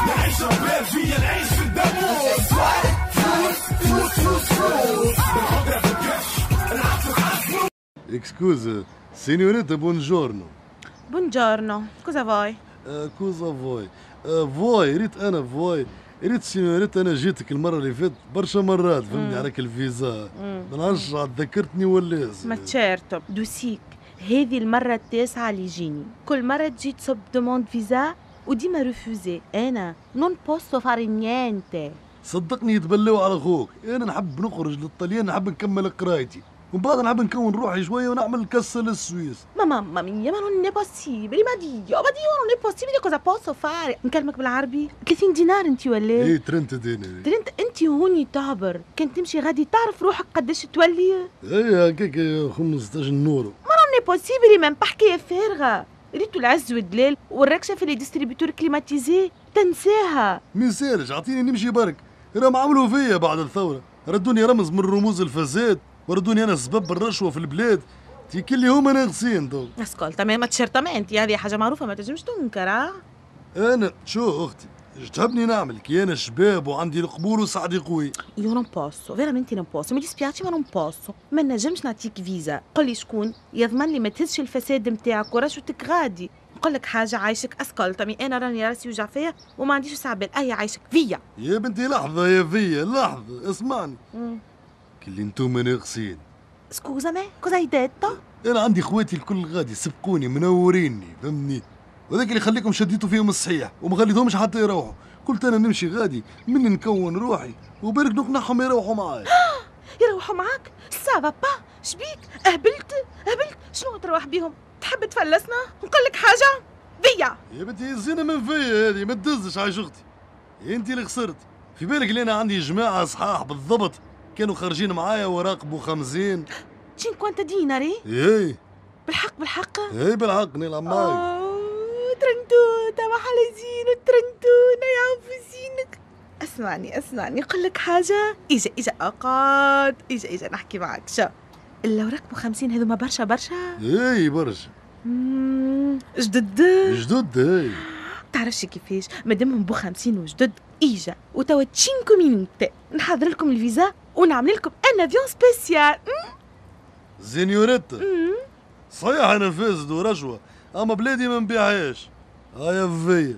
نعيش بلجيا نعيش في الدموس Scusa, signorina, buongiorno. Buongiorno, cosa vuoi? كوزا فوي فوي ريت انا فوي ريت سينيوريت انا جيتك المره اللي فاتت برشا مرات فهمتني عليك الفيزا ما نعرفش ذكرتني ولا ما تشيرتو دوسيك هذه المرة التاسعة اللي يجيني كل مرة تجي تصب دوموند فيزا وديما ريفوزي انا نون بوستو فاري نيانتي صدقني يتبلوا على اخوك انا نحب نخرج للطليان نحب نكمل قرايتي ومن بعد نحب نكون روحي شويه ونعمل كسه للسويس mamma mia ma non è possibile ma Dio non è possibile cosa posso fare نكلمك بالعربي 30 دينار انت ولا ايه ترنت دينار ترنت انت هوني تعبر كان تمشي غادي تعرف روحك قداش تولي ايه هكاك 15 نورو ما non è possibile ما حكايه فارغه ريتو العز والدلال والركشه في لي ديستريبيتور كليماتيزي تنساها ميسالش اعطيني نمشي برك راهم عملوا فيا بعد الثوره ردوني رمز من رموز الفساد وردوني انا سبب الرشوه في البلاد تيكي اللي هما ناقصين تو اسكول تمام تشيرتامنتي هذه حاجه معروفه ما تنجمش تنكر انا شو اختي تحبني نعمل كي انا شباب وعندي القبول وسعدي قوي يو نون بوسو فيرامنتي نون بوسو مي ديسبياتي ما نون بوسو ما نجمش نعطيك فيزا قل لي شكون يضمن لي ما تهزش الفساد نتاعك ورشوتك غادي نقول لك حاجه عايشك اسكول تمي انا راني راسي وجع فيا وما عنديش سعبال اي عايشك فيا يا بنتي لحظه يا فيا لحظه اسمعني كل انتوما ناقصين سكوزامي كوزا ديتو انا عندي خواتي الكل غادي سبقوني منوريني فهمني وذاك اللي خليكم شديتوا فيهم الصحيح وما خليتهمش حتى يروحوا قلت انا نمشي غادي مني نكون روحي وبرك نقنعهم يروحوا معايا يروحوا معاك سافا با شبيك اهبلت شنو تروح بيهم تحب تفلسنا نقول لك حاجه فيا يا بنتي الزينه من فيا هذه ما تدزش عايش اختي انت اللي خسرت في بالك اللي انا عندي جماعه صحاح بالضبط كانوا خارجين معايا وراقبوا 50 50 ديناري ايه بالحق ايه بالحق نلعب معاك ترنتوتا ما حلزين وترنتونا يا فزينك اسمعني نقول لك حاجه اجا اقعد اجا نحكي معك شو لو ركبوا 50 هذوما برشا ايه برشا جدد ايه تعرفش كيفاش مادامهم بو 50 وجدد اجا وتوا 5 مينوت نحضر لكم الفيزا ونعمل لكم ان افيون سبيسيال زينيوريتا صحيح انا فاسد ورشوه اما بلادي ما نبيعهاش هيا فيا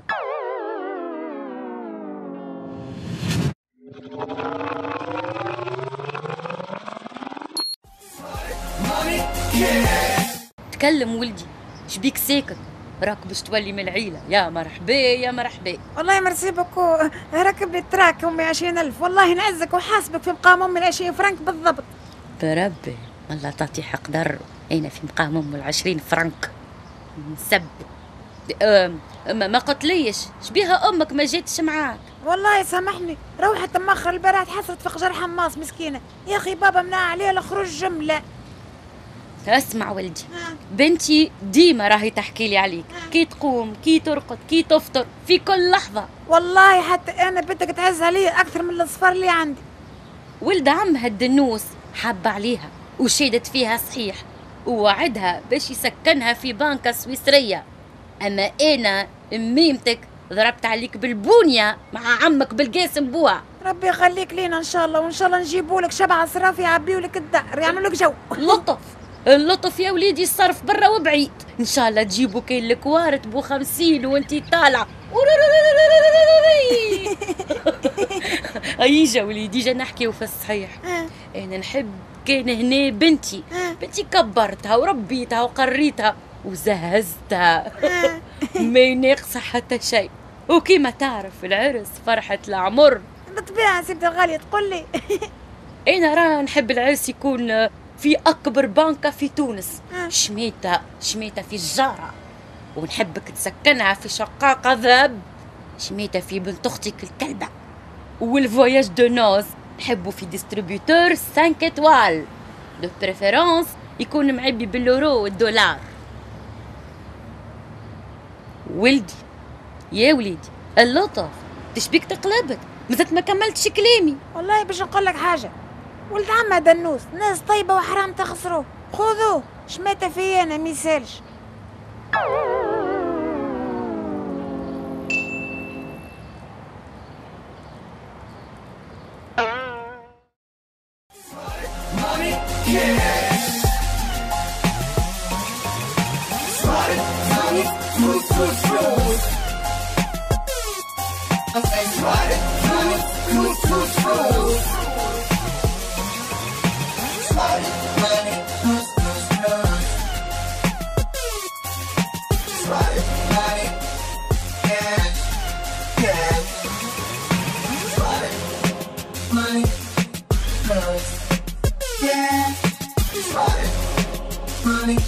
تكلم ولدي شبيك ساكت راك باش تولي من العيلة يا مرحبا والله مرسي بوكو ركب لي التراك أمي 20,000 والله نعزك وحاسبك في مقام أمي 20 فرنك بالضبط بربي والله تعطي حق در أنا في مقام أمي 20 فرنك نسب ما قلتليش شبيها أمك ما جاتش معاك والله سامحني روحت مخر البارح تحسرت في قجر حماص مسكينة يا أخي بابا منع عليها الخروج جملة اسمع ولدي بنتي ديما راهي تحكي لي عليك كي تقوم كي ترقد كي تفطر في كل لحظة والله حتى أنا بدك تعزها لي أكثر من الصفار اللي عندي ولد عمها الدنوس حب عليها وشيدت فيها صحيح ووعدها باش يسكنها في بنكة سويسرية أما أنا ميمتك ضربت عليك بالبونية مع عمك بالقاسم بوها ربي يخليك لينا إن شاء الله وإن شاء الله نجيبوا لك 7 صراف يعبيوا لك الدار يعملوا لك جو اللطف يا وليدي الصرف برا وبعيد ان شاء الله تجيبوا كاين الكوارت بو 50 وانتي طالعه ايجا وليدي جا نحكيو في الصحيح انا نحب كان هنا بنتي كبرتها وربيتها وقريتها وزهزتها ما يناقص حتى شيء وكيما تعرف العرس فرحة العمر بالطبيعة سيدي الغالية تقول لي انا راه نحب العرس يكون في أكبر بنكة في تونس، شميتها في الجارة، ونحبك تسكنها في شقاقة ذهب، شميتها في بنت أختك الكلبة. والفواياج دو نوز نحبه في ديستريبيوتور 5 étoiles دو بريفيرونس، يكون معبي باليورو والدولار. ولدي يا وليدي اللطف، تشبيك تقلبت؟ مازلت ما كملتش كلامي. والله باش نقول لك حاجه، ولد عمها دنوس ناس طيبه وحرام تخسروه، خذوه شماتة في انا ميسالش. Money,